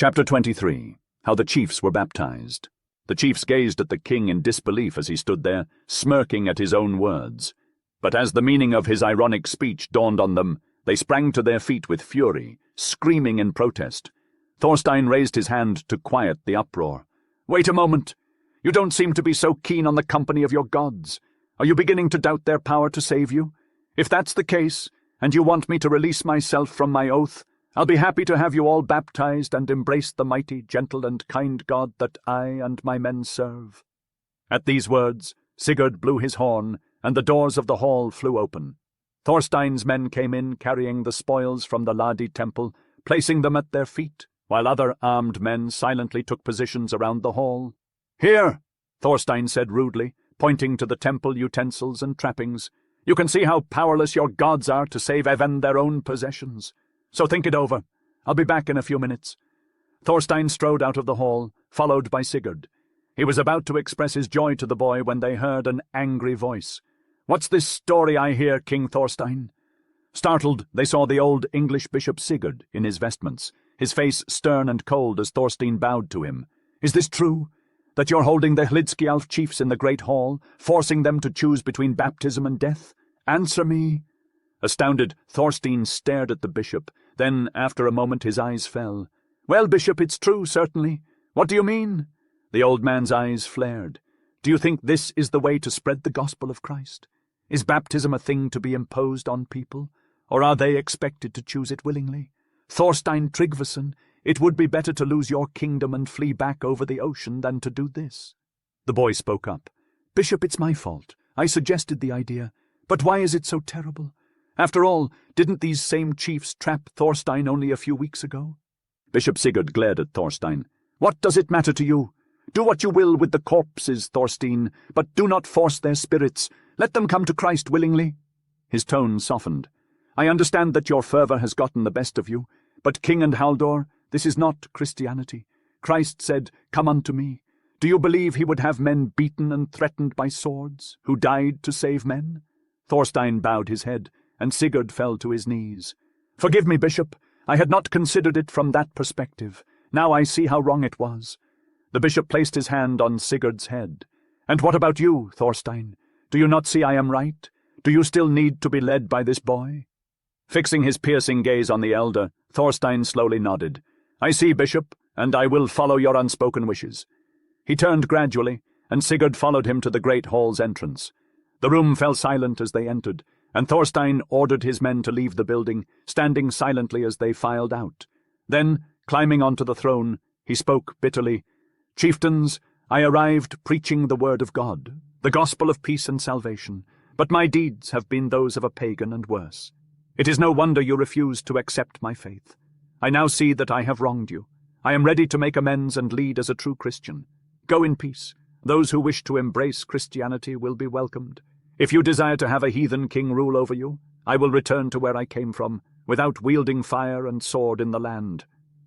Chapter 23. How the Chiefs Were Baptized. The chiefs gazed at the king in disbelief as he stood there, smirking at his own words. But as the meaning of his ironic speech dawned on them, they sprang to their feet with fury, screaming in protest. Thorstein raised his hand to quiet the uproar. "Wait a moment! You don't seem to be so keen on the company of your gods. Are you beginning to doubt their power to save you? If that's the case, and you want me to release myself from my oath, I'll be happy to have you all baptized and embrace the mighty, gentle, and kind God that I and my men serve." At these words, Sigurd blew his horn, and the doors of the hall flew open. Thorstein's men came in carrying the spoils from the Ladi temple, placing them at their feet, while other armed men silently took positions around the hall. "Here," Thorstein said rudely, pointing to the temple utensils and trappings. "You can see how powerless your gods are to save even their own possessions. So think it over. I'll be back in a few minutes." Thorstein strode out of the hall, followed by Sigurd. He was about to express his joy to the boy when they heard an angry voice. "What's this story I hear, King Thorstein?" Startled, they saw the old English bishop Sigurd in his vestments, his face stern and cold as Thorstein bowed to him. "Is this true? That you're holding the Hlidskialf chiefs in the great hall, forcing them to choose between baptism and death? Answer me." Astounded, Thorstein stared at the bishop. Then, after a moment, his eyes fell. "Well, bishop, it's true, certainly. What do you mean?" The old man's eyes flared. "Do you think this is the way to spread the gospel of Christ? Is baptism a thing to be imposed on people, or are they expected to choose it willingly? Thorstein Tryggvason, it would be better to lose your kingdom and flee back over the ocean than to do this." The boy spoke up. "Bishop, it's my fault. I suggested the idea. But why is it so terrible? After all, didn't these same chiefs trap Thorstein only a few weeks ago?" Bishop Sigurd glared at Thorstein. "What does it matter to you? Do what you will with the corpses, Thorstein, but do not force their spirits. Let them come to Christ willingly." His tone softened. "I understand that your fervour has gotten the best of you, but King and Haldor, this is not Christianity. Christ said, 'Come unto me.' Do you believe he would have men beaten and threatened by swords, who died to save men?" Thorstein bowed his head, and Sigurd fell to his knees. "Forgive me, Bishop. I had not considered it from that perspective. Now I see how wrong it was." The bishop placed his hand on Sigurd's head. "And what about you, Thorstein? Do you not see I am right? Do you still need to be led by this boy?" Fixing his piercing gaze on the elder, Thorstein slowly nodded. "I see, Bishop, and I will follow your unspoken wishes." He turned gradually, and Sigurd followed him to the great hall's entrance. The room fell silent as they entered, and Thorstein ordered his men to leave the building, standing silently as they filed out. Then, climbing onto the throne, he spoke bitterly. "Chieftains, I arrived preaching the word of God, the gospel of peace and salvation, but my deeds have been those of a pagan and worse. It is no wonder you refused to accept my faith. I now see that I have wronged you. I am ready to make amends and lead as a true Christian. Go in peace. Those who wish to embrace Christianity will be welcomed. If you desire to have a heathen king rule over you, I will return to where I came from, without wielding fire and sword in the land."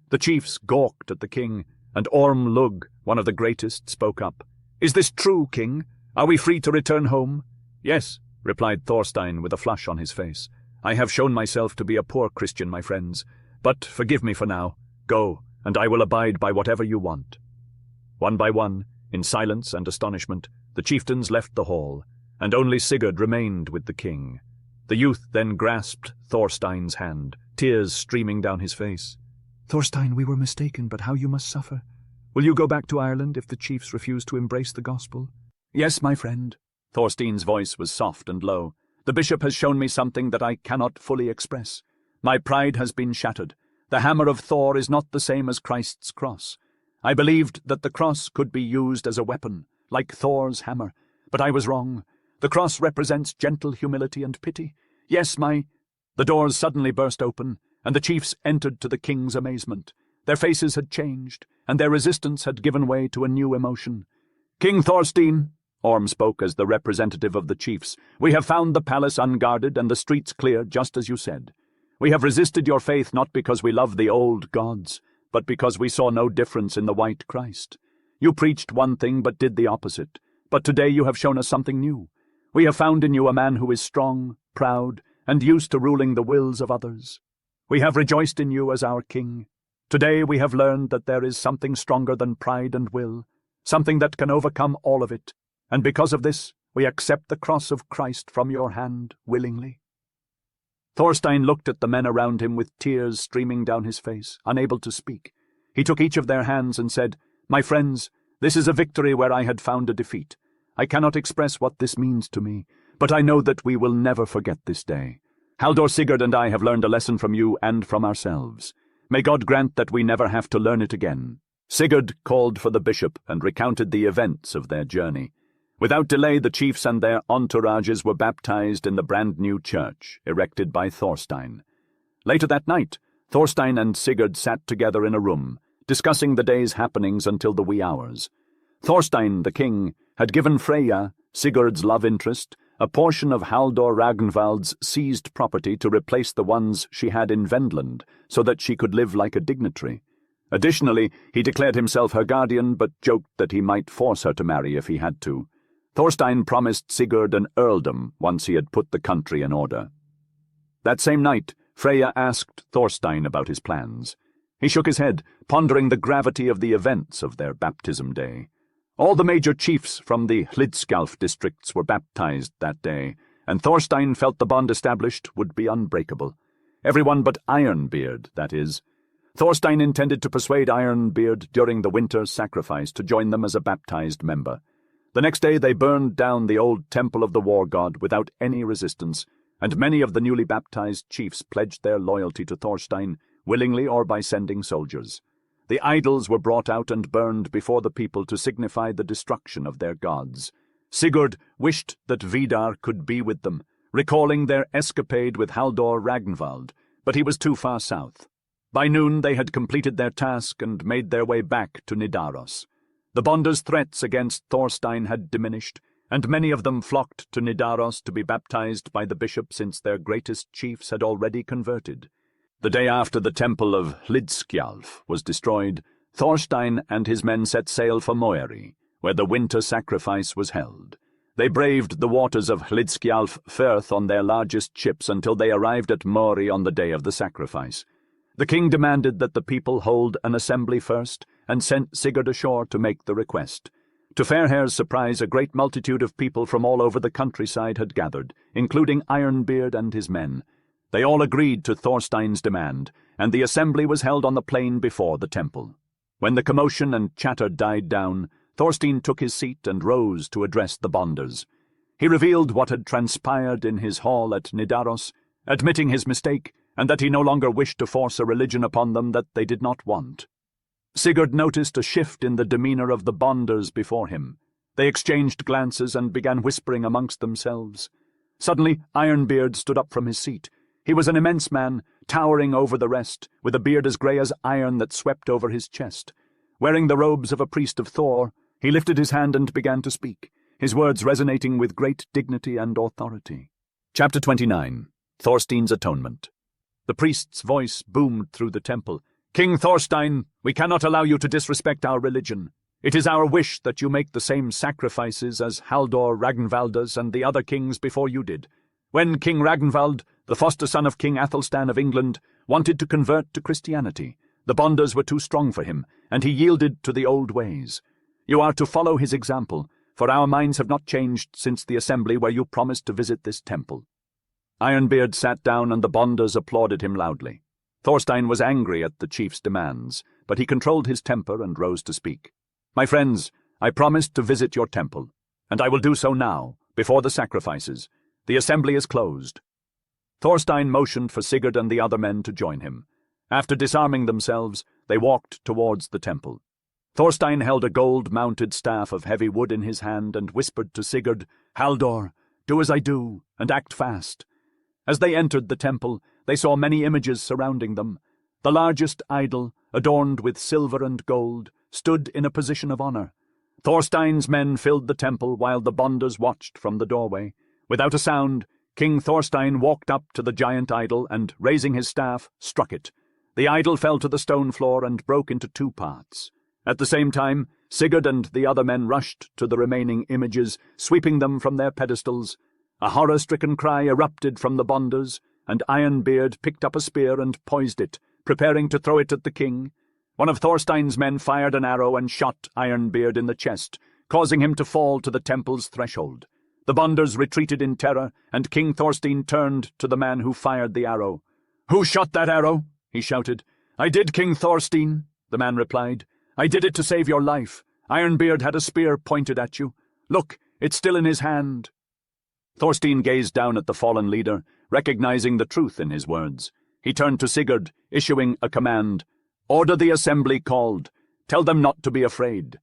The chiefs gawked at the king, and Orm Lug, one of the greatest, spoke up. "Is this true, king? Are we free to return home?" "Yes," replied Thorstein with a flush on his face. "I have shown myself to be a poor Christian, my friends, but forgive me for now. Go, and I will abide by whatever you want." One by one, in silence and astonishment, the chieftains left the hall, and only Sigurd remained with the king. The youth then grasped Thorstein's hand, tears streaming down his face. "Thorstein, we were mistaken, but how you must suffer. Will you go back to Ireland if the chiefs refuse to embrace the gospel?" "Yes, my friend." Thorstein's voice was soft and low. "The bishop has shown me something that I cannot fully express. My pride has been shattered. The hammer of Thor is not the same as Christ's cross. I believed that the cross could be used as a weapon, like Thor's hammer, but I was wrong. The cross represents gentle humility and pity. Yes, The doors suddenly burst open, and the chiefs entered to the king's amazement. Their faces had changed, and their resistance had given way to a new emotion. "King Thorstein," Orm spoke as the representative of the chiefs, "we have found the palace unguarded and the streets clear, just as you said. We have resisted your faith not because we love the old gods, but because we saw no difference in the white Christ. You preached one thing but did the opposite, but today you have shown us something new. We have found in you a man who is strong, proud, and used to ruling the wills of others. We have rejoiced in you as our king. Today we have learned that there is something stronger than pride and will, something that can overcome all of it, and because of this, we accept the cross of Christ from your hand willingly." Thorstein looked at the men around him with tears streaming down his face, unable to speak. He took each of their hands and said, "My friends, this is a victory where I had found a defeat. I cannot express what this means to me, but I know that we will never forget this day. Haldor, Sigurd, and I have learned a lesson from you and from ourselves. May God grant that we never have to learn it again." Sigurd called for the bishop and recounted the events of their journey. Without delay, the chiefs and their entourages were baptized in the brand-new church, erected by Thorstein. Later that night, Thorstein and Sigurd sat together in a room, discussing the day's happenings until the wee hours. Thorstein, the king, had given Freyja, Sigurd's love interest, a portion of Haldor Ragnvald's seized property to replace the ones she had in Vendland, so that she could live like a dignitary. Additionally, he declared himself her guardian, but joked that he might force her to marry if he had to. Thorstein promised Sigurd an earldom once he had put the country in order. That same night, Freyja asked Thorstein about his plans. He shook his head, pondering the gravity of the events of their baptism day. All the major chiefs from the Hlidskjalf districts were baptized that day, and Thorstein felt the bond established would be unbreakable. Everyone but Ironbeard, that is. Thorstein intended to persuade Ironbeard during the winter sacrifice to join them as a baptized member. The next day they burned down the old temple of the war god without any resistance, and many of the newly baptized chiefs pledged their loyalty to Thorstein, willingly or by sending soldiers. The idols were brought out and burned before the people to signify the destruction of their gods. Sigurd wished that Vidar could be with them, recalling their escapade with Haldor Ragnvald, but he was too far south. By noon they had completed their task and made their way back to Nidaros. The Bonders' threats against Thorstein had diminished, and many of them flocked to Nidaros to be baptized by the bishop since their greatest chiefs had already converted. The day after the temple of Hlidskjalf was destroyed, Thorstein and his men set sail for Moeri, where the winter sacrifice was held. They braved the waters of Hlidskjalf Firth on their largest ships until they arrived at Moeri on the day of the sacrifice. The king demanded that the people hold an assembly first, and sent Sigurd ashore to make the request. To Fairhair's surprise, a great multitude of people from all over the countryside had gathered, including Ironbeard and his men. They all agreed to Thorstein's demand, and the assembly was held on the plain before the temple. When the commotion and chatter died down, Thorstein took his seat and rose to address the Bonders. He revealed what had transpired in his hall at Nidaros, admitting his mistake, and that he no longer wished to force a religion upon them that they did not want. Sigurd noticed a shift in the demeanor of the Bonders before him. They exchanged glances and began whispering amongst themselves. Suddenly, Ironbeard stood up from his seat. He was an immense man, towering over the rest, with a beard as grey as iron that swept over his chest. Wearing the robes of a priest of Thor, he lifted his hand and began to speak, his words resonating with great dignity and authority. Chapter 29. Thorstein's Atonement. The priest's voice boomed through the temple. "King Thorstein, we cannot allow you to disrespect our religion. It is our wish that you make the same sacrifices as Haldor Ragnvaldas and the other kings before you did. When King Ragnvald, the foster son of King Athelstan of England, wanted to convert to Christianity, the Bonders were too strong for him, and he yielded to the old ways. You are to follow his example, for our minds have not changed since the assembly where you promised to visit this temple." Ironbeard sat down, and the Bonders applauded him loudly. Thorstein was angry at the chief's demands, but he controlled his temper and rose to speak. "My friends, I promised to visit your temple, and I will do so now, before the sacrifices. The assembly is closed." Thorstein motioned for Sigurd and the other men to join him. After disarming themselves, they walked towards the temple. Thorstein held a gold-mounted staff of heavy wood in his hand and whispered to Sigurd, "Haldor, do as I do, and act fast." As they entered the temple, they saw many images surrounding them. The largest idol, adorned with silver and gold, stood in a position of honor. Thorstein's men filled the temple while the Bonders watched from the doorway. Without a sound, King Thorstein walked up to the giant idol and, raising his staff, struck it. The idol fell to the stone floor and broke into 2 parts. At the same time, Sigurd and the other men rushed to the remaining images, sweeping them from their pedestals. A horror-stricken cry erupted from the Bonders, and Ironbeard picked up a spear and poised it, preparing to throw it at the king. One of Thorstein's men fired an arrow and shot Ironbeard in the chest, causing him to fall to the temple's threshold. The Bonders retreated in terror, and King Thorstein turned to the man who fired the arrow. "Who shot that arrow?" he shouted. "I did, King Thorstein," the man replied. "I did it to save your life. Ironbeard had a spear pointed at you. Look, it's still in his hand." Thorstein gazed down at the fallen leader, recognizing the truth in his words. He turned to Sigurd, issuing a command. "Order the assembly called. Tell them not to be afraid."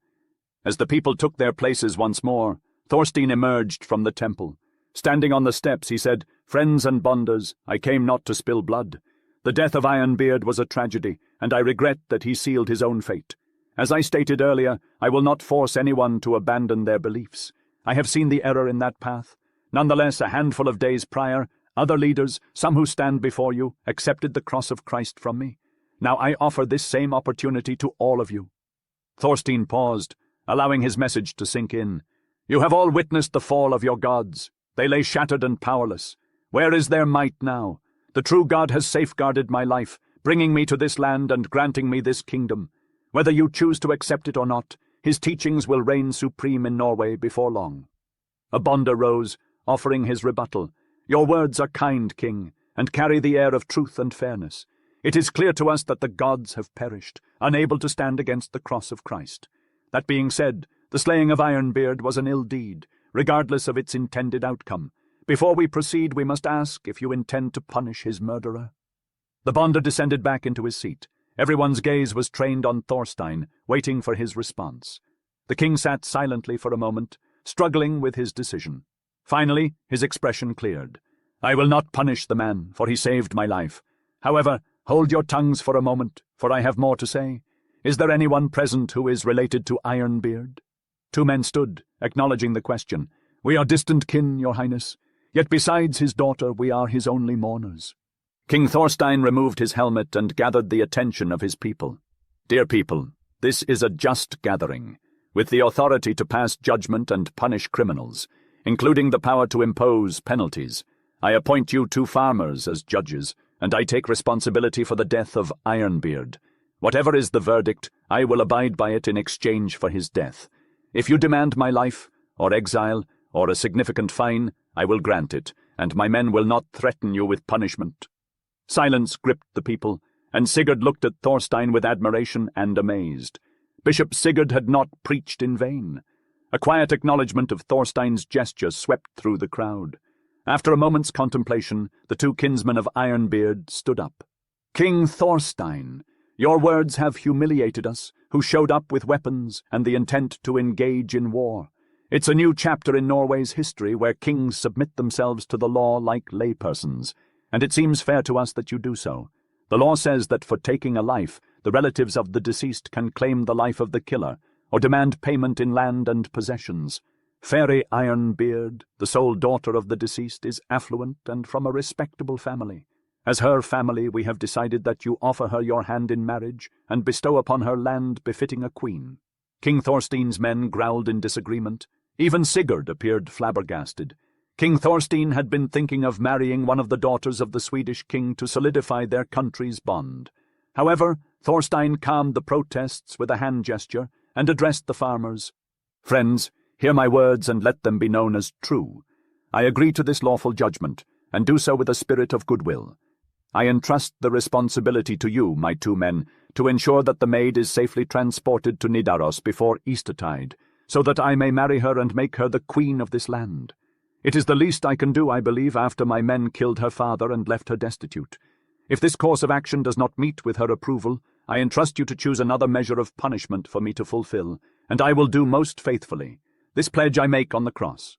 As the people took their places once more, Thorstein emerged from the temple. Standing on the steps, he said, "Friends and Bonders, I came not to spill blood. The death of Ironbeard was a tragedy, and I regret that he sealed his own fate. As I stated earlier, I will not force anyone to abandon their beliefs. I have seen the error in that path. Nonetheless, a handful of days prior, other leaders, some who stand before you, accepted the cross of Christ from me. Now I offer this same opportunity to all of you." Thorstein paused, allowing his message to sink in. "You have all witnessed the fall of your gods. They lay shattered and powerless. Where is their might now? The true God has safeguarded my life, bringing me to this land and granting me this kingdom. Whether you choose to accept it or not, his teachings will reign supreme in Norway before long." A Bonder rose, offering his rebuttal. "Your words are kind, King, and carry the air of truth and fairness. It is clear to us that the gods have perished, unable to stand against the cross of Christ. That being said, the slaying of Ironbeard was an ill deed, regardless of its intended outcome. Before we proceed, we must ask if you intend to punish his murderer." The Bonder descended back into his seat. Everyone's gaze was trained on Thorstein, waiting for his response. The king sat silently for a moment, struggling with his decision. Finally, his expression cleared. "I will not punish the man, for he saved my life. However, hold your tongues for a moment, for I have more to say. Is there anyone present who is related to Ironbeard?" Two men stood, acknowledging the question. "We are distant kin, your highness. Yet besides his daughter, we are his only mourners." King Thorstein removed his helmet and gathered the attention of his people. "Dear people, this is a just gathering, with the authority to pass judgment and punish criminals, including the power to impose penalties. I appoint you 2 farmers as judges, and I take responsibility for the death of Ironbeard. Whatever is the verdict, I will abide by it in exchange for his death. If you demand my life, or exile, or a significant fine, I will grant it, and my men will not threaten you with punishment." Silence gripped the people, and Sigurd looked at Thorstein with admiration and amazed. Bishop Sigurd had not preached in vain. A quiet acknowledgment of Thorstein's gesture swept through the crowd. After a moment's contemplation, the 2 kinsmen of Ironbeard stood up. "King Thorstein, your words have humiliated us, who showed up with weapons and the intent to engage in war. It's a new chapter in Norway's history where kings submit themselves to the law like laypersons, and it seems fair to us that you do so. The law says that for taking a life, the relatives of the deceased can claim the life of the killer, or demand payment in land and possessions. Fairy Ironbeard, the sole daughter of the deceased, is affluent and from a respectable family. As her family, we have decided that you offer her your hand in marriage and bestow upon her land befitting a queen." King Thorstein's men growled in disagreement. Even Sigurd appeared flabbergasted. King Thorstein had been thinking of marrying one of the daughters of the Swedish king to solidify their country's bond. However, Thorstein calmed the protests with a hand gesture and addressed the farmers. "Friends, hear my words and let them be known as true. I agree to this lawful judgment, and do so with a spirit of goodwill. I entrust the responsibility to you, my 2 men, to ensure that the maid is safely transported to Nidaros before Eastertide, so that I may marry her and make her the queen of this land. It is the least I can do, I believe, after my men killed her father and left her destitute. If this course of action does not meet with her approval, I entrust you to choose another measure of punishment for me to fulfill, and I will do most faithfully. This pledge I make on the cross."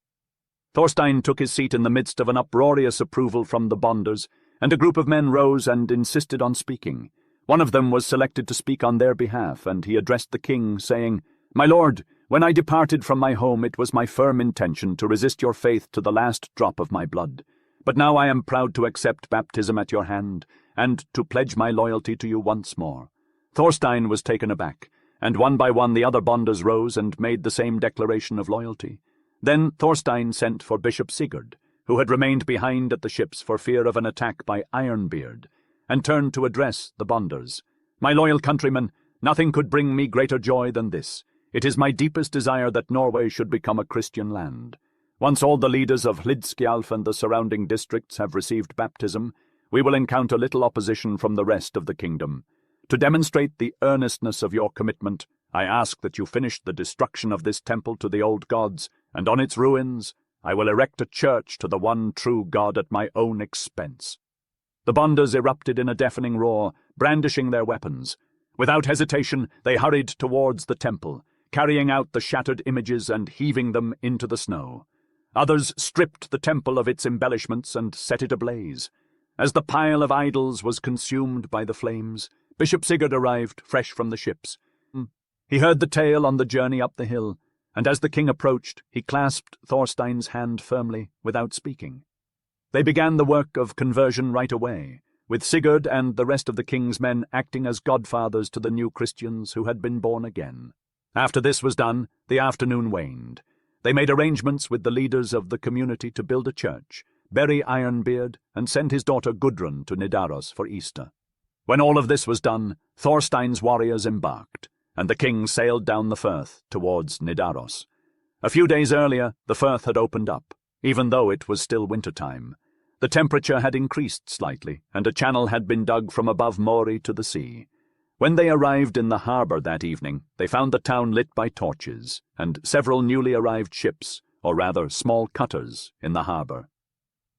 Thorstein took his seat in the midst of an uproarious approval from the Bonders, and a group of men rose and insisted on speaking. One of them was selected to speak on their behalf, and he addressed the king, saying, "My lord, when I departed from my home it was my firm intention to resist your faith to the last drop of my blood. But now I am proud to accept baptism at your hand, and to pledge my loyalty to you once more." Thorstein was taken aback, and one by one the other Bonders rose and made the same declaration of loyalty. Then Thorstein sent for Bishop Sigurd, who had remained behind at the ships for fear of an attack by Ironbeard, and turned to address the Bonders. "My loyal countrymen, Nothing could bring me greater joy than this. It is my deepest desire that Norway should become a Christian land. Once all the leaders of Hlidskjalf and the surrounding districts have received baptism, we will encounter little opposition from the rest of the kingdom. To demonstrate the earnestness of your commitment, I ask that you finish the destruction of this temple to the old gods, and on its ruins I will erect a church to the one true God at my own expense." The Bonders erupted in a deafening roar, brandishing their weapons. Without hesitation, they hurried towards the temple, carrying out the shattered images and heaving them into the snow. Others stripped the temple of its embellishments and set it ablaze. As the pile of idols was consumed by the flames, Bishop Sigurd arrived, fresh from the ships. He heard the tale on the journey up the hill, and as the king approached, he clasped Thorstein's hand firmly, without speaking. They began the work of conversion right away, with Sigurd and the rest of the king's men acting as godfathers to the new Christians who had been born again. After this was done, the afternoon waned. They made arrangements with the leaders of the community to build a church, bury Ironbeard, and send his daughter Gudrun to Nidaros for Easter. When all of this was done, Thorstein's warriors embarked, and the king sailed down the firth towards Nidaros. A few days earlier, the firth had opened up, even though it was still winter-time. The temperature had increased slightly, and a channel had been dug from above Mori to the sea. When they arrived in the harbour that evening, they found the town lit by torches, and several newly arrived ships, or rather small cutters, in the harbour.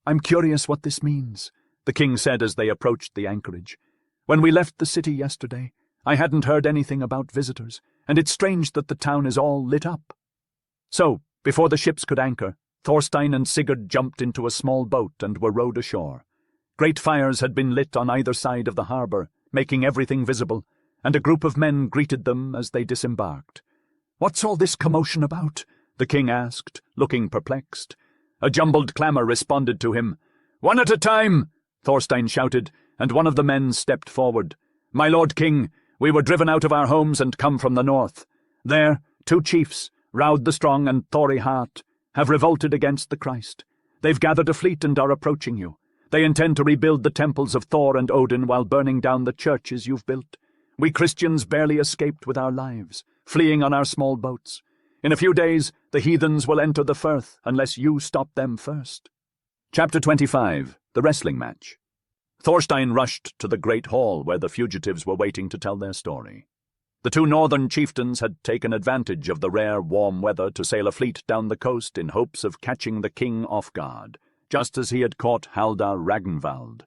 "I'm curious what this means," the king said as they approached the anchorage. "When we left the city yesterday, I hadn't heard anything about visitors, and it's strange that the town is all lit up." So, before the ships could anchor, Thorstein and Sigurd jumped into a small boat and were rowed ashore. Great fires had been lit on either side of the harbour, making everything visible, and a group of men greeted them as they disembarked. "What's all this commotion about?" the king asked, looking perplexed. A jumbled clamour responded to him. "One at a time!" Thorstein shouted, and one of the men stepped forward. "My lord king, we were driven out of our homes and come from the north. There, 2 chiefs, Raud the Strong and Thori Hart, have revolted against the Christ. They've gathered a fleet and are approaching you. They intend to rebuild the temples of Thor and Odin while burning down the churches you've built. We Christians barely escaped with our lives, fleeing on our small boats. In a few days, the heathens will enter the firth unless you stop them first." Chapter 25. The Wrestling Match. Thorstein rushed to the great hall where the fugitives were waiting to tell their story. The 2 northern chieftains had taken advantage of the rare warm weather to sail a fleet down the coast in hopes of catching the king off guard, just as he had caught Haldar Ragnvald.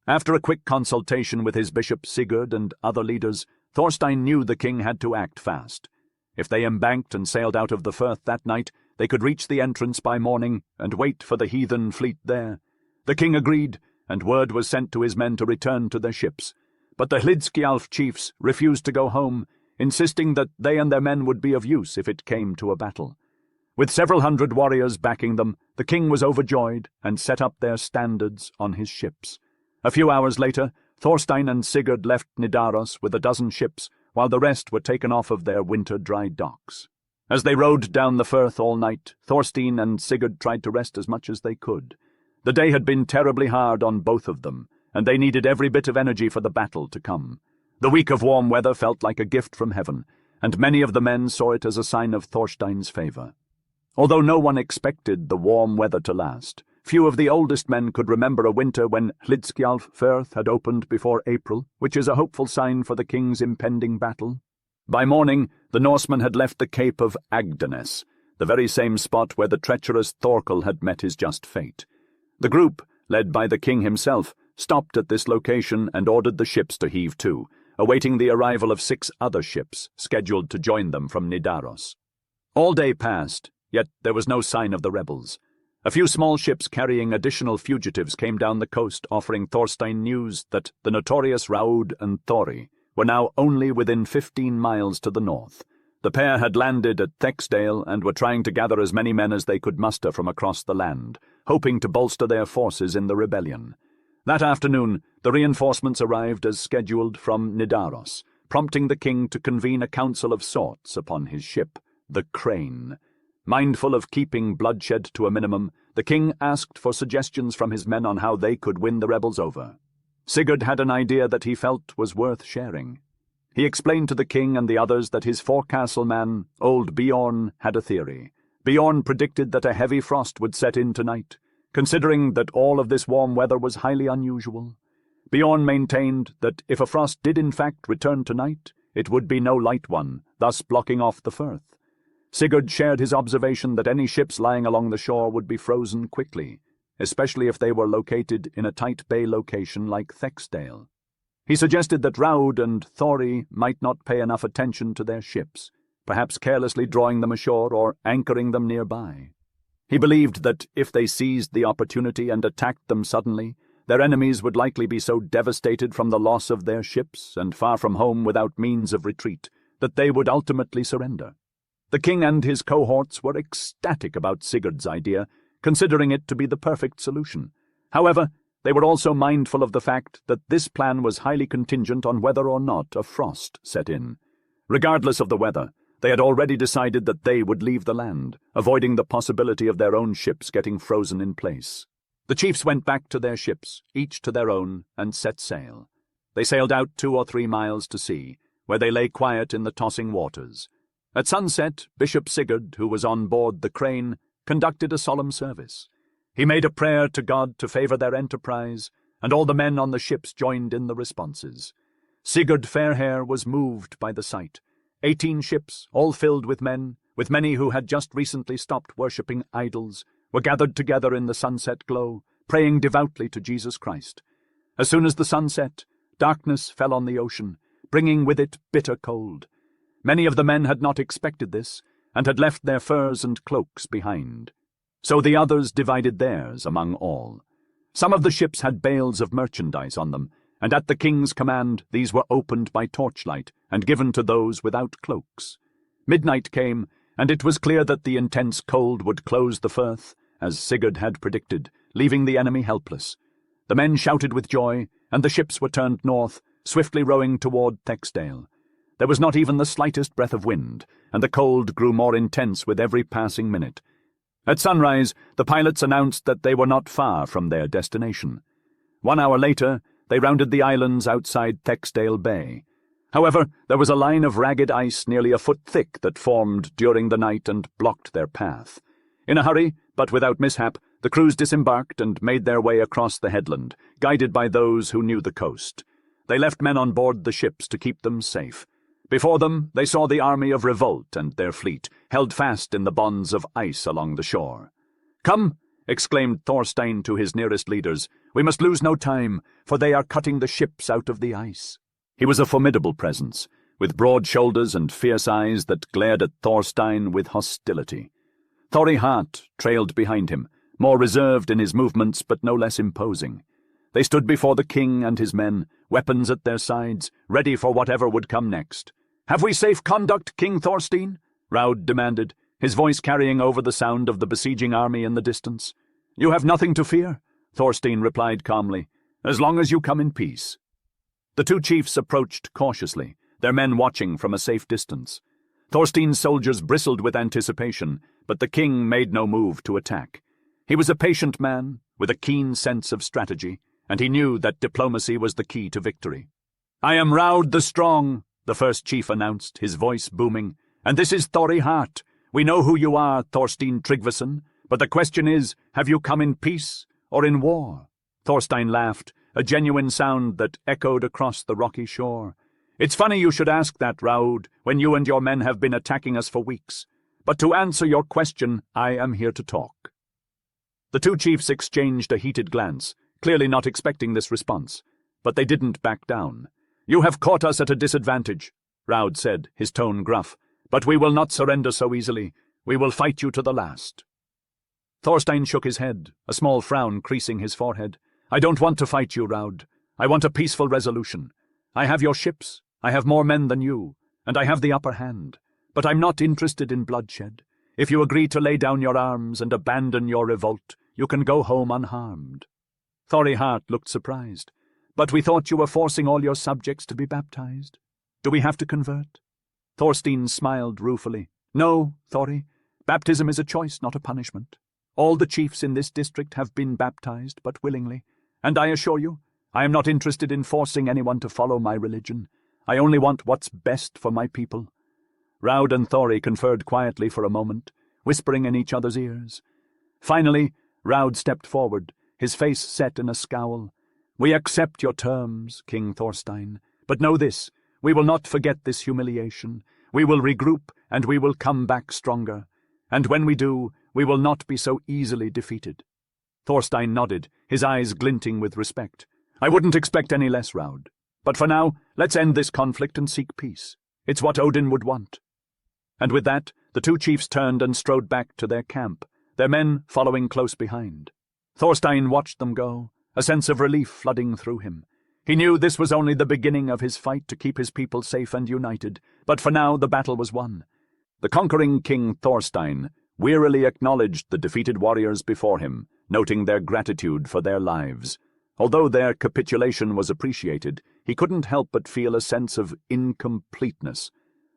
After a quick consultation with his bishop Sigurd and other leaders, Thorstein knew the king had to act fast. If they embanked and sailed out of the firth that night, they could reach the entrance by morning and wait for the heathen fleet there. The king agreed, and word was sent to his men to return to their ships. But the Hlidskjalf chiefs refused to go home, insisting that they and their men would be of use if it came to a battle. With several hundred warriors backing them, the king was overjoyed and set up their standards on his ships. A few hours later, Thorstein and Sigurd left Nidaros with 12 ships, while the rest were taken off of their winter-dry docks. As they rowed down the firth all night, Thorstein and Sigurd tried to rest as much as they could. The day had been terribly hard on both of them, and they needed every bit of energy for the battle to come. The week of warm weather felt like a gift from heaven, and many of the men saw it as a sign of Thorstein's favour. Although no one expected the warm weather to last, few of the oldest men could remember a winter when Hlidskjalf Firth had opened before April, which is a hopeful sign for the king's impending battle. By morning, the Norsemen had left the Cape of Agdenes, the very same spot where the treacherous Thorkel had met his just fate. The group, led by the king himself, stopped at this location and ordered the ships to heave to, awaiting the arrival of 6 other ships, scheduled to join them from Nidaros. All day passed, yet there was no sign of the rebels. A few small ships carrying additional fugitives came down the coast offering Thorstein news that the notorious Raud and Thori were now only within 15 miles to the north. The pair had landed at Thexdale and were trying to gather as many men as they could muster from across the land, hoping to bolster their forces in the rebellion. That afternoon, the reinforcements arrived as scheduled from Nidaros, prompting the king to convene a council of sorts upon his ship, the Crane. Mindful of keeping bloodshed to a minimum, the king asked for suggestions from his men on how they could win the rebels over. Sigurd had an idea that he felt was worth sharing. He explained to the king and the others that his forecastle man, old Bjorn, had a theory. Bjorn predicted that a heavy frost would set in tonight, considering that all of this warm weather was highly unusual. Bjorn maintained that if a frost did in fact return tonight, it would be no light one, thus blocking off the firth. Sigurd shared his observation that any ships lying along the shore would be frozen quickly, especially if they were located in a tight bay location like Thexdale. He suggested that Raud and Thori might not pay enough attention to their ships, perhaps carelessly drawing them ashore or anchoring them nearby. He believed that if they seized the opportunity and attacked them suddenly, their enemies would likely be so devastated from the loss of their ships and far from home without means of retreat that they would ultimately surrender. The king and his cohorts were ecstatic about Sigurd's idea, considering it to be the perfect solution. However, they were also mindful of the fact that this plan was highly contingent on whether or not a frost set in. Regardless of the weather, they had already decided that they would leave the land, avoiding the possibility of their own ships getting frozen in place. The chiefs went back to their ships, each to their own, and set sail. They sailed out 2 or 3 miles to sea, where they lay quiet in the tossing waters. At sunset, Bishop Sigurd, who was on board the Crane, conducted a solemn service. He made a prayer to God to favor their enterprise, and all the men on the ships joined in the responses. Sigurd Fairhair was moved by the sight. 18 ships, all filled with men, with many who had just recently stopped worshipping idols, were gathered together in the sunset glow, praying devoutly to Jesus Christ. As soon as the sun set, darkness fell on the ocean, bringing with it bitter cold. Many of the men had not expected this, and had left their furs and cloaks behind. So the others divided theirs among all. Some of the ships had bales of merchandise on them, and at the king's command these were opened by torchlight and given to those without cloaks. Midnight came, and it was clear that the intense cold would close the firth, as Sigurd had predicted, leaving the enemy helpless. The men shouted with joy, and the ships were turned north, swiftly rowing toward Thexdale. There was not even the slightest breath of wind, and the cold grew more intense with every passing minute. At sunrise, the pilots announced that they were not far from their destination. 1 hour later, they rounded the islands outside Thexdale Bay. However, there was a line of ragged ice nearly a foot thick that formed during the night and blocked their path. In a hurry, but without mishap, the crews disembarked and made their way across the headland, guided by those who knew the coast. They left men on board the ships to keep them safe. Before them, they saw the army of revolt and their fleet, held fast in the bonds of ice along the shore. "Come," exclaimed Thorstein to his nearest leaders, "we must lose no time, for they are cutting the ships out of the ice." He was a formidable presence, with broad shoulders and fierce eyes that glared at Thorstein with hostility. Thori Hart trailed behind him, more reserved in his movements but no less imposing. They stood before the king and his men, weapons at their sides, ready for whatever would come next. "Have we safe conduct, King Thorstein?" Raud demanded, his voice carrying over the sound of the besieging army in the distance. "You have nothing to fear," Thorstein replied calmly, "as long as you come in peace." The 2 chiefs approached cautiously, their men watching from a safe distance. Thorstein's soldiers bristled with anticipation, but the king made no move to attack. He was a patient man, with a keen sense of strategy, and he knew that diplomacy was the key to victory. "I am Raud the Strong," the first chief announced, his voice booming, "and this is Thori Hart. We know who you are, Thorstein Tryggvason, but the question is, have you come in peace or in war?" Thorstein laughed, a genuine sound that echoed across the rocky shore. "It's funny you should ask that, Raud, when you and your men have been attacking us for weeks. But to answer your question, I am here to talk." The 2 chiefs exchanged a heated glance, clearly not expecting this response, but they didn't back down. "You have caught us at a disadvantage," Raud said, his tone gruff, "but we will not surrender so easily. We will fight you to the last." Thorstein shook his head, a small frown creasing his forehead. "I don't want to fight you, Raud. I want a peaceful resolution. I have your ships, I have more men than you, and I have the upper hand. But I'm not interested in bloodshed. If you agree to lay down your arms and abandon your revolt, you can go home unharmed." Thori Hart looked surprised. "But we thought you were forcing all your subjects to be baptized. Do we have to convert?" Thorstein smiled ruefully. "No, Thori. Baptism is a choice, not a punishment. All the chiefs in this district have been baptized, but willingly, and I assure you, I am not interested in forcing anyone to follow my religion. I only want what's best for my people." Raud and Thori conferred quietly for a moment, whispering in each other's ears. Finally, Raud stepped forward, his face set in a scowl. "We accept your terms, King Thorstein, but know this, we will not forget this humiliation. We will regroup, and we will come back stronger. And when we do, we will not be so easily defeated." Thorstein nodded, his eyes glinting with respect. "I wouldn't expect any less, Raud. But for now, let's end this conflict and seek peace. It's what Odin would want." And with that, the two chiefs turned and strode back to their camp, their men following close behind. Thorstein watched them go, a sense of relief flooding through him. He knew this was only the beginning of his fight to keep his people safe and united, but for now the battle was won. The conquering King Thorstein wearily acknowledged the defeated warriors before him, noting their gratitude for their lives. Although their capitulation was appreciated, he couldn't help but feel a sense of incompleteness.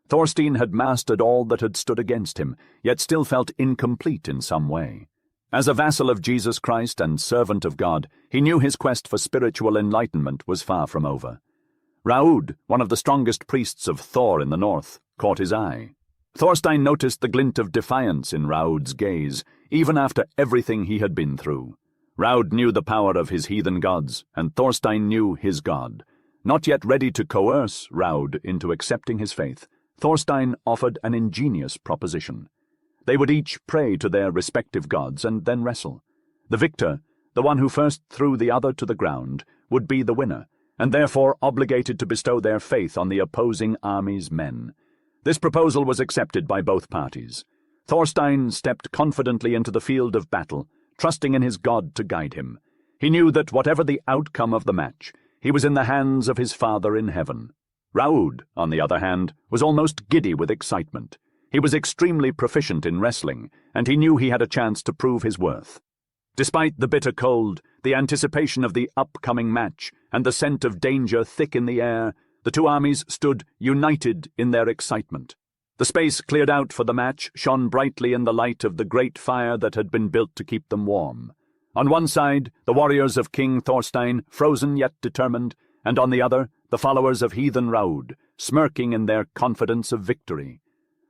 Thorstein had mastered all that had stood against him, yet still felt incomplete in some way. As a vassal of Jesus Christ and servant of God, he knew his quest for spiritual enlightenment was far from over. Raud, one of the strongest priests of Thor in the north, caught his eye. Thorstein noticed the glint of defiance in Raud's gaze, even after everything he had been through. Raud knew the power of his heathen gods, and Thorstein knew his god. Not yet ready to coerce Raud into accepting his faith, Thorstein offered an ingenious proposition. They would each pray to their respective gods and then wrestle. The victor, the one who first threw the other to the ground, would be the winner, and therefore obligated to bestow their faith on the opposing army's men. This proposal was accepted by both parties. Thorstein stepped confidently into the field of battle, trusting in his god to guide him. He knew that whatever the outcome of the match, he was in the hands of his Father in heaven. Raud, on the other hand, was almost giddy with excitement. He was extremely proficient in wrestling, and he knew he had a chance to prove his worth. Despite the bitter cold, the anticipation of the upcoming match, and the scent of danger thick in the air, the two armies stood united in their excitement. The space cleared out for the match shone brightly in the light of the great fire that had been built to keep them warm. On one side, the warriors of King Thorstein, frozen yet determined, and on the other, the followers of heathen Raud, smirking in their confidence of victory.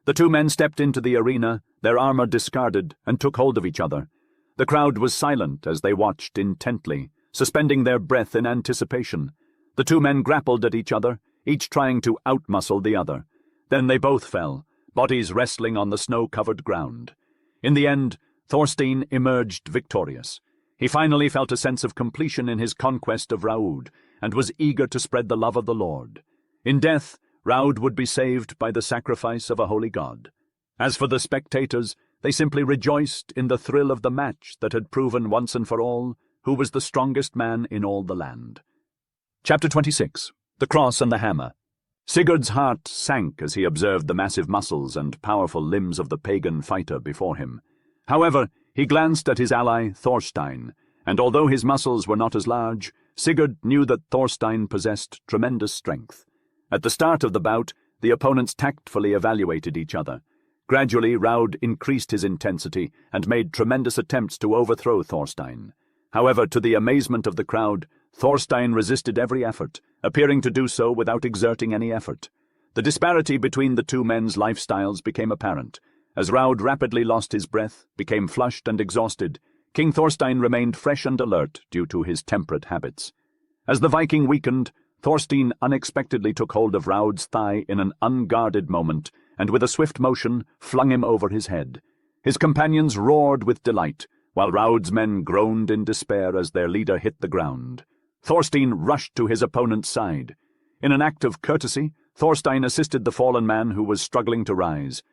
The two men stepped into the arena, their armor discarded, and took hold of each other. The crowd was silent as they watched intently, suspending their breath in anticipation. The two men grappled at each other, each trying to outmuscle the other. Then they both fell, bodies wrestling on the snow-covered ground. In the end, Thorstein emerged victorious. He finally felt a sense of completion in his conquest of Raud, and was eager to spread the love of the Lord. In death, Raud would be saved by the sacrifice of a holy god. As for the spectators, they simply rejoiced in the thrill of the match that had proven once and for all who was the strongest man in all the land. Chapter 26. The Cross and the Hammer. Sigurd's heart sank as he observed the massive muscles and powerful limbs of the pagan fighter before him. However, he glanced at his ally Thorstein, and although his muscles were not as large, Sigurd knew that Thorstein possessed tremendous strength. At the start of the bout, the opponents tactfully evaluated each other. Gradually, Raud increased his intensity and made tremendous attempts to overthrow Thorstein. However, to the amazement of the crowd, Thorstein resisted every effort, appearing to do so without exerting any effort. The disparity between the two men's lifestyles became apparent. As Raud rapidly lost his breath, became flushed and exhausted, King Thorstein remained fresh and alert due to his temperate habits. As the Viking weakened, Thorstein unexpectedly took hold of Raud's thigh in an unguarded moment, and with a swift motion flung him over his head. His companions roared with delight, while Raud's men groaned in despair as their leader hit the ground. Thorstein rushed to his opponent's side. In an act of courtesy, Thorstein assisted the fallen man who was struggling to rise.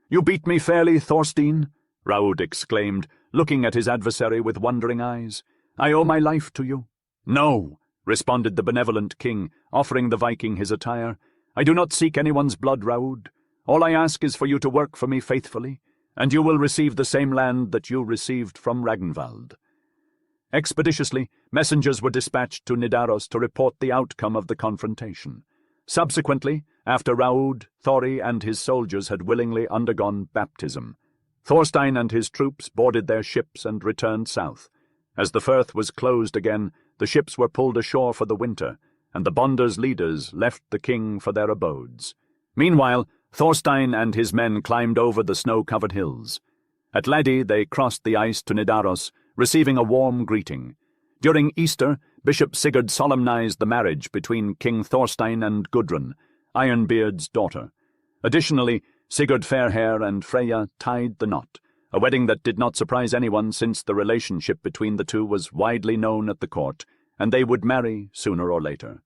"You beat me fairly, Thorstein," Raud exclaimed, looking at his adversary with wondering eyes. "I owe my life to you." "No," responded the benevolent king, offering the Viking his attire. "I do not seek anyone's blood, Raud. All I ask is for you to work for me faithfully, and you will receive the same land that you received from Ragnvald." Expeditiously, messengers were dispatched to Nidaros to report the outcome of the confrontation. Subsequently, after Raud, Thori, and his soldiers had willingly undergone baptism, Thorstein and his troops boarded their ships and returned south. As the firth was closed again, the ships were pulled ashore for the winter, and the Bonders' leaders left the king for their abodes. Meanwhile, Thorstein and his men climbed over the snow-covered hills. At Ledi they crossed the ice to Nidaros, receiving a warm greeting. During Easter, Bishop Sigurd solemnized the marriage between King Thorstein and Gudrun, Ironbeard's daughter. Additionally, Sigurd Fairhair and Freyja tied the knot, a wedding that did not surprise anyone since the relationship between the two was widely known at the court, and they would marry sooner or later.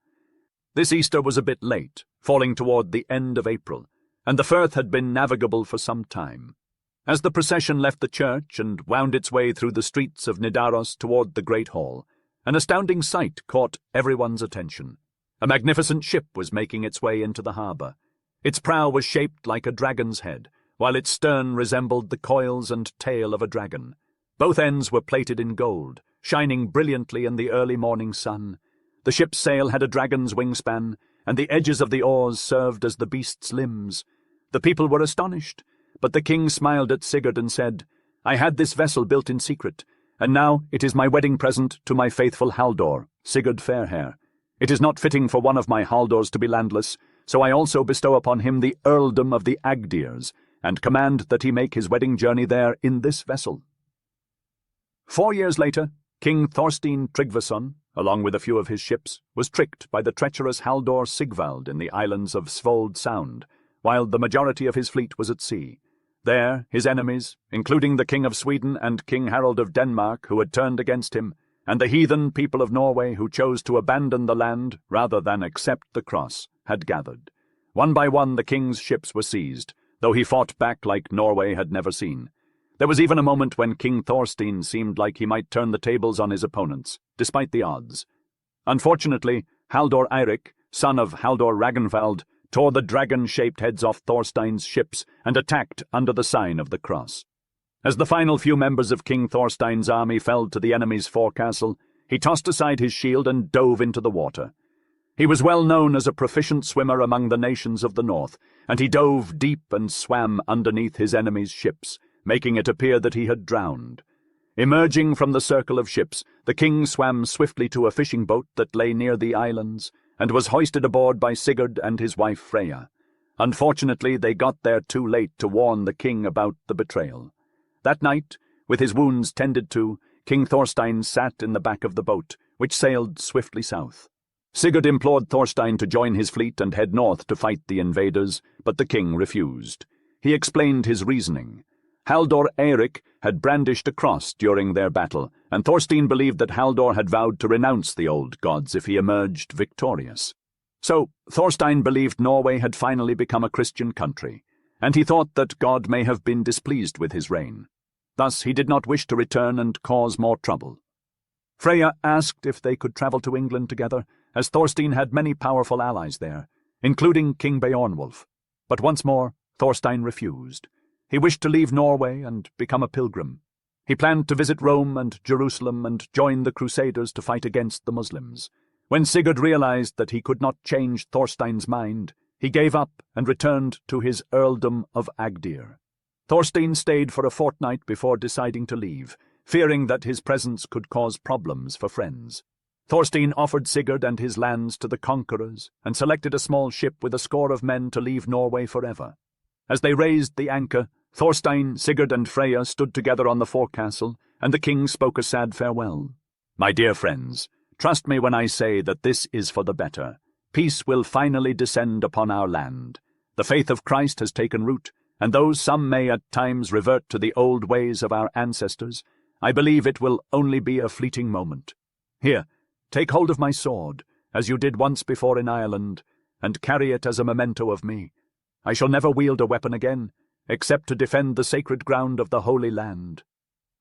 This Easter was a bit late, falling toward the end of April, and the Firth had been navigable for some time. As the procession left the church and wound its way through the streets of Nidaros toward the Great Hall, an astounding sight caught everyone's attention. A magnificent ship was making its way into the harbour. Its prow was shaped like a dragon's head, while its stern resembled the coils and tail of a dragon. Both ends were plated in gold, shining brilliantly in the early morning sun. The ship's sail had a dragon's wingspan, and the edges of the oars served as the beast's limbs. The people were astonished, but the king smiled at Sigurd and said, "I had this vessel built in secret, and now it is my wedding present to my faithful Haldor, Sigurd Fairhair. It is not fitting for one of my Haldors to be landless, so I also bestow upon him the earldom of the Agdirs, and command that he make his wedding journey there in this vessel." 4 years later, King Thorstein Tryggvason, along with a few of his ships, was tricked by the treacherous Haldor Sigvald in the islands of Svold Sound, while the majority of his fleet was at sea. There, his enemies, including the King of Sweden and King Harold of Denmark, who had turned against him, and the heathen people of Norway who chose to abandon the land rather than accept the cross, had gathered. One by one the king's ships were seized, though he fought back like Norway had never seen. There was even a moment when King Thorstein seemed like he might turn the tables on his opponents, despite the odds. Unfortunately, Haldor Eirik, son of Haldor Ragnvald, tore the dragon-shaped heads off Thorstein's ships and attacked under the sign of the cross. As the final few members of King Thorstein's army fell to the enemy's forecastle, he tossed aside his shield and dove into the water. He was well known as a proficient swimmer among the nations of the north, and he dove deep and swam underneath his enemy's ships, making it appear that he had drowned. Emerging from the circle of ships, the king swam swiftly to a fishing boat that lay near the islands, and was hoisted aboard by Sigurd and his wife Freyja. Unfortunately, they got there too late to warn the king about the betrayal. That night, with his wounds tended to, King Thorstein sat in the back of the boat, which sailed swiftly south. Sigurd implored Thorstein to join his fleet and head north to fight the invaders, but the king refused. He explained his reasoning. Haldor Eirik had brandished a cross during their battle, and Thorstein believed that Haldor had vowed to renounce the old gods if he emerged victorious. So Thorstein believed Norway had finally become a Christian country, and he thought that God may have been displeased with his reign. Thus he did not wish to return and cause more trouble. Freyja asked if they could travel to England together, as Thorstein had many powerful allies there, including King Bjorn Wolfe. But once more, Thorstein refused. He wished to leave Norway and become a pilgrim. He planned to visit Rome and Jerusalem and join the Crusaders to fight against the Muslims. When Sigurd realized that he could not change Thorstein's mind, he gave up and returned to his earldom of Agdir. Thorstein stayed for a fortnight before deciding to leave, fearing that his presence could cause problems for friends. Thorstein offered Sigurd and his lands to the conquerors and selected a small ship with a score of men to leave Norway forever. As they raised the anchor, Thorstein, Sigurd and Freyja stood together on the forecastle, and the king spoke a sad farewell. "My dear friends, trust me when I say that this is for the better. Peace will finally descend upon our land. The faith of Christ has taken root, and though some may at times revert to the old ways of our ancestors, I believe it will only be a fleeting moment. Here, take hold of my sword, as you did once before in Ireland, and carry it as a memento of me. I shall never wield a weapon again, except to defend the sacred ground of the Holy Land."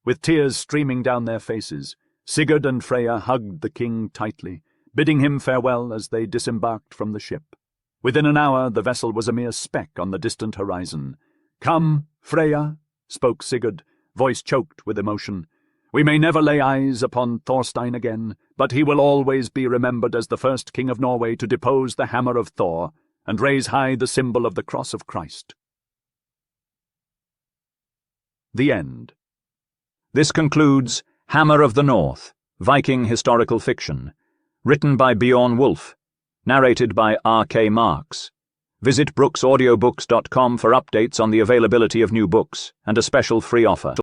With tears streaming down their faces, Sigurd and Freyja hugged the king tightly, bidding him farewell as they disembarked from the ship. Within an hour the vessel was a mere speck on the distant horizon. "Come, Freyja," spoke Sigurd, voice choked with emotion. "We may never lay eyes upon Thorstein again, but he will always be remembered as the first king of Norway to depose the hammer of Thor and raise high the symbol of the cross of Christ." The end. This concludes Hammer of the North, Viking historical fiction, written by Bjorn Wolfe, narrated by R.K. Marks. Visit brooksaudiobooks.com for updates on the availability of new books and a special free offer.